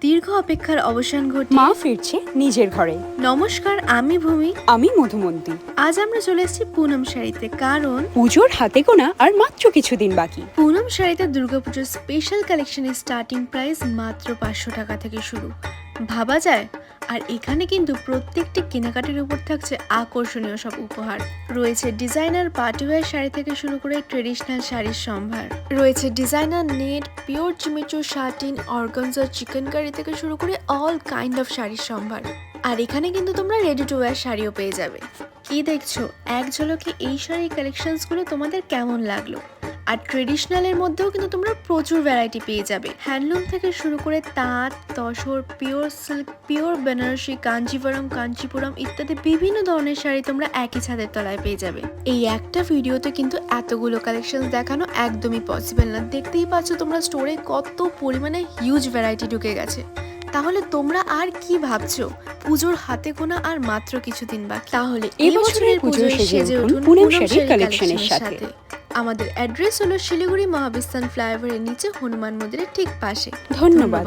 দীর্ঘ অপেক্ষার অবসান ঘটিয়ে মা ফিরছে নিজের ঘরে। নমস্কার, আমি ভূমি। আমি মধুমন্তী। আজ আমরা চলে এসেছি পুনম শাড়িতে, কারণ পুজোর হাতে গোনা আর মাত্র কিছুদিন বাকি। পুনম শাড়িতে দুর্গাপুজোর স্পেশাল কালেকশনের স্টার্টিং প্রাইস মাত্র 500 টাকা থেকে শুরু। ভাবা যায়? আর এখানে কিন্তু প্রত্যেকটি কেনাকাটির উপর থাকছে আকর্ষণীয় সব উপহার। রয়েছে ডিজাইনার পার্টিওয়্যার শাড়ি থেকে শুরু করে ট্রেডিশনাল শাড়ির সম্ভার। রয়েছে ডিজাইনার নেট, পিওর চিমিচু, শাটিন, অর্গানজা, চিকেনকারি থেকে শুরু করে অল কাইন্ড অফ শাড়ির সম্ভার। আর এখানে কিন্তু তোমরা রেডি টু ওয়্যার শাড়িও পেয়ে যাবে। কি দেখছো? এক ঝলকে এই শাড়ির কালেকশনসগুলো তোমাদের কেমন লাগলো? আর ট্রেডিশনালের মধ্যেও কিন্তু তোমরা প্রচুর ভ্যারাইটি পেয়ে যাবে। হ্যান্ডলুম থেকে শুরু করে তাঁত, তসর, pure silk, pure Benarasi, Kanchipuram ইত্যাদি বিভিন্ন ধরনের শাড়ি তোমরা একই ছাদের তলায় পেয়ে যাবে। এই একটা ভিডিওতে কিন্তু এতগুলো কালেকশন দেখানো একদমই পসিবল না। দেখতেই পাচ্ছ তোমরা স্টোরে কত পরিমাণে হিউজ ভ্যারাইটি ঢুকে গেছে। তাহলে তোমরা আর কি ভাবছো? পুজোর হাতে গোনা আর মাত্র কিছুদিন বাকি। তাহলে এবছরের পুজোয় সেজে উঠুন পুনম শাড়ির কালেকশনের সাথে। আমাদের অ্যাড্রেস হলো শিলিগুড়ি মহাবিস্তান ফ্লাইওভারের নিচে হনুমান মন্দিরের ঠিক পাশে। ধন্যবাদ।